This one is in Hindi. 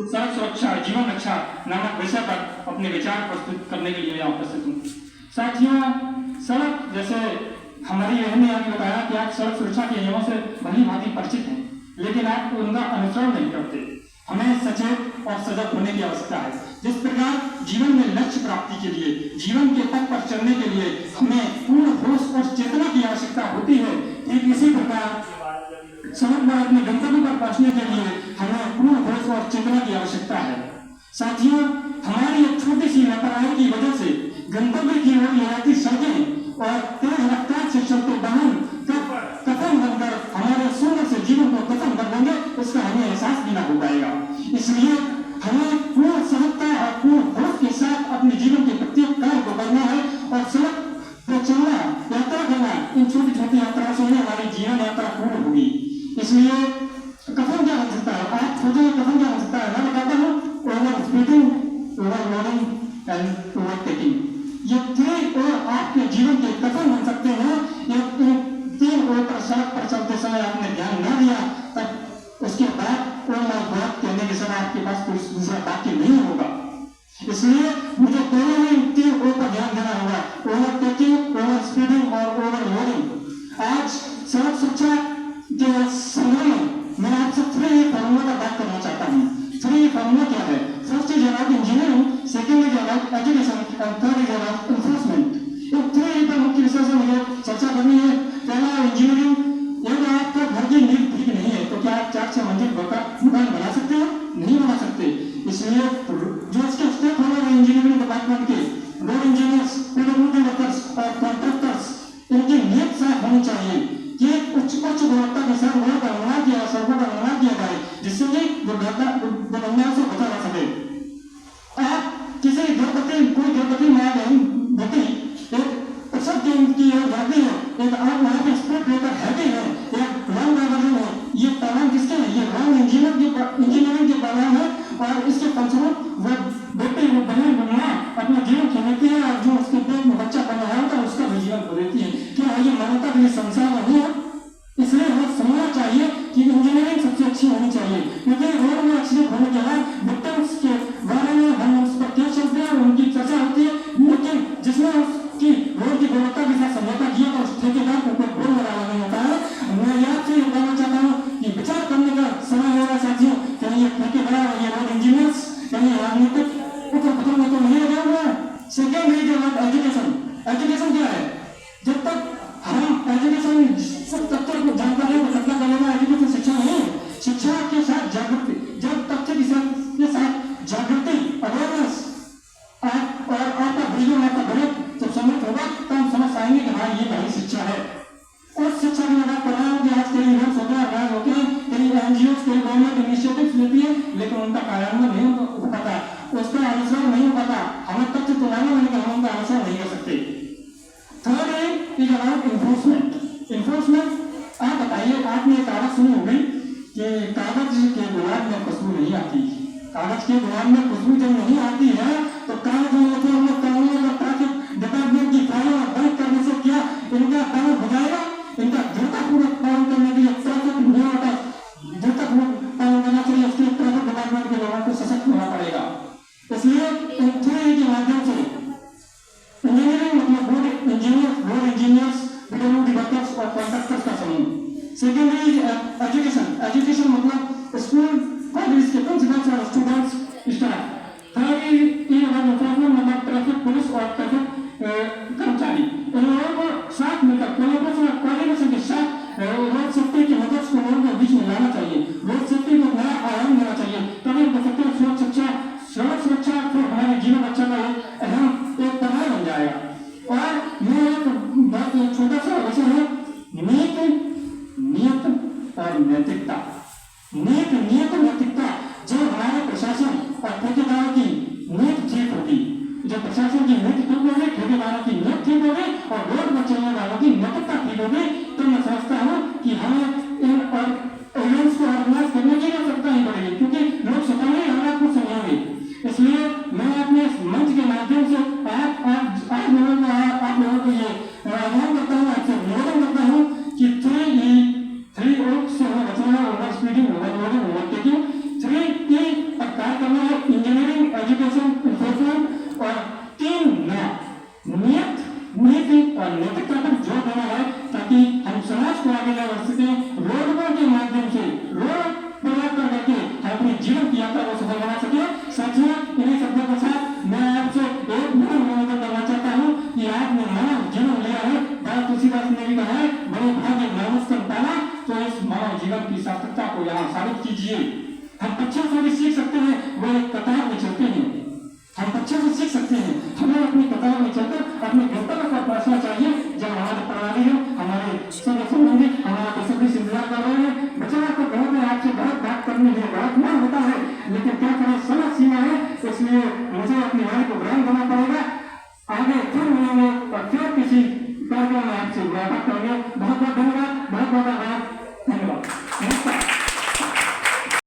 सड़क सुरक्षा जीवन रक्षा नामक विषय पर अपने विचार प्रस्तुत करने के लिए यहाँ उपस्थित हूँ। साथियों, सड़क जैसे हमारी बहन ने आपको बताया कि आप सड़क सुरक्षा के नियमों से भली भांति परिचित हैं, लेकिन आप उनका अनुसरण नहीं करते। हमें सचेत और सजग होने की आवश्यकता है। जिस प्रकार जीवन में लक्ष्य प्राप्ति के लिए, जीवन के पथ पर चलने के लिए हमें पूर्ण होश और चेतना की आवश्यकता होती है, ठीक इसी प्रकार सड़क पर अपने गंतव्य पर पहुंचने के लिए हमें पूर्ण होश और चेतना की आवश्यकता है। साथियों, हमारी एक छोटी सी लापरवाही की वजह से गंतव्य की ओर ले जाती सड़कें और तेज रफ्तार से चलते वाहन कथन बनकर हमारे सुंदर से जीवन को खत्म कर देंगे, इसका हमें एहसास भी ना हो पाएगा। इसलिए हमें पूर्ण सहजता और पूर्ण होश के साथ अपने जीवन के प्रत्येक कार्य को करना है और सड़क पर चलना, यात्रा करना, इन छोटी छोटी यात्राओं से हमारी जीवन यात्रा पूर्ण होगी। इसलिए कथन क्या हो सकता है, आप सोचेंगे कथन क्या हो सकता है, मैं बताता हूँ, over speeding, overloading and overtaking. ये तीन और आपके जीवन के कथन बन सकते हैं। ये तीन ओर पर सड़क पर चलते समय आपने ध्यान न दिया, तब उसके बाद और बात कहने के समय आपके पास कोई दूसरा वाक्य नहीं होगा। इसलिए मुझे दोनों ही तीन ओर पर ध्यान देना होगा, ओवरटेकिंग, ओवर स्पीडिंग और ओवरलोडिंग। आज सड़क सुरक्षा के संदर्भ में मैं आपसे 3 फॉर्मूला का बात करना चाहता हूँ। 3 फॉर्मूला क्या है? First is about engineering, second is about education and third is about enforcement. इन 3 पर मुख्य विषय से मुझे चर्चा करनी है। पहला इंजीनियरिंग। यदि आपका घर की नींव ठीक नहीं है तो क्या आप 4-6 मंजिल मकान बना सकते हैं? नहीं बना सकते। इसलिए जो इसके स्टेप होंगे इंजीनियरिंग डिपार्टमेंट के, रोड इंजीनियर्स, पीडब्ल्यूडी वर्कर्स और कॉन्ट्रैक्टर्स, इनकी नीयत साफ होनी चाहिए कि उच्च गुणवत्ता के साथ रोड का निर्माण किया, सड़कों का निर्माण किया जाए, जिससे कि दुर्घटनाओं से बचा जा सके। आप किसी कोई दुर्घटना में घटी, एक प्रसव की ओर जाती है, एक आप वहाँ पे स्पीड ब्रेकर हैवी है, एक रॉन्ग डाइवर्जन है, ये परिणाम किसके हैं? ये रॉन्ग इंजीनियरिंग के परिणाम है और इसके फलस्वरूप वो बेटे वो बहन अपना जीवन खो देती है और जो उसके पेट में बच्चा पैदा होता है उसका भी जीवन खो देती है। क्या ये मानवता के लिए संसार नहीं है? इसलिए हमें समझना चाहिए कि इंजीनियरिंग सबसे अच्छी होनी चाहिए, क्योंकि रोड में एक्सीडेंट होने के बाद विक्टिम्स के बारे में हम उस पर केस चलते हैं, उनकी चर्चा होती है, लेकिन जिसने उसकी रोड की गुणवत्ता के साथ समझौता किया तो उस ठेकेदार को कोई बोल लगाना नहीं होता है। मैं ये आपसे बताना चाहता हूँ कि विचार करने का समय हो रहा है साथियों। कहीं ये ठेकेदार और ये रोड इंजीनियर्स कहीं राजनीतिक पत्रों में तो नहीं लगा हुआ है। सेकेंड है जो एजुकेशन। एजुकेशन क्या है? जब तक हम एजुकेशन सब तथ्यों को जानकारी को इकट्ठा कर लेना, एजुकेशन शिक्षा नहीं है। शिक्षा के साथ जागृति, जब तथ्य के साथ जागृति, अवेयरनेस और आपका विजन, आपका बजट जब सम्मिलित होगा तो हम समझ पाएंगे कि हाँ ये भाई शिक्षा है। उस शिक्षा की बात कर रहा हूँ कि आज कई लोग सोच होते हैं, कई एनजीओ, कई गवर्नमेंट इनिशिएटिव्स लेती है, लेकिन उनका कार्यान्वयन नहीं हो पाता, उसका अनुसरण नहीं हो पाता। हमें तथ्य तो मालूम है लेकिन हम उनका अनुसरण नहीं कर सकते। Third is about enforcement. Enforcement, आप बताइए, आपने एक कहावत सुनी होगी कि कागज के गुलाब में खुशबू नहीं आती। कागज के गुलाब में खुशबू जब नहीं आती है तो कागज में हम लोग कानून और ट्रैफिक डिपार्टमेंट की फाइलों बंद करने से क्या इनका काम हो जाएगा? इनका दृढ़तापूर्वक पालन करने के लिए ट्रैफिक नियमों का दृढ़तापूर्वक पालन करना चाहिए। उसके लिए ट्रैफिक डिपार्टमेंट के लोगों को सशक्त होना पड़ेगा। इसलिए इन 3 के माध्यम से इंजीनियरिंग मतलब रोड इंजीनियर्स, पीडब्ल्यूडी वर्कर्स और कॉन्ट्रैक्टर्स का समूह। Secondary is education. एजुकेशन मतलब स्कूल, कॉलेज के प्रिंसिपल्स और students, staff. Third is environment मतलब हम पक्षियों से भी सीख सकते हैं, वो एक कतार में चलते हैं। हम बच्चों से सीख सकते हैं, हमें अपनी कतार में चलकर अपने गंतव्य पर पहुंचना चाहिए। जब हमारे प्रणाली है, हमारे सगे संबंधी हमारा बेसब्री से इंतजार कर रहे हैं, बच्चा आपको बहुत है, आपसे बहुत बात करनी है, बहुत मन होता है, लेकिन क्या करें, समय सीमा है, इसलिए मुझे अपनी वाणी को ग्रहण करना पड़ेगा।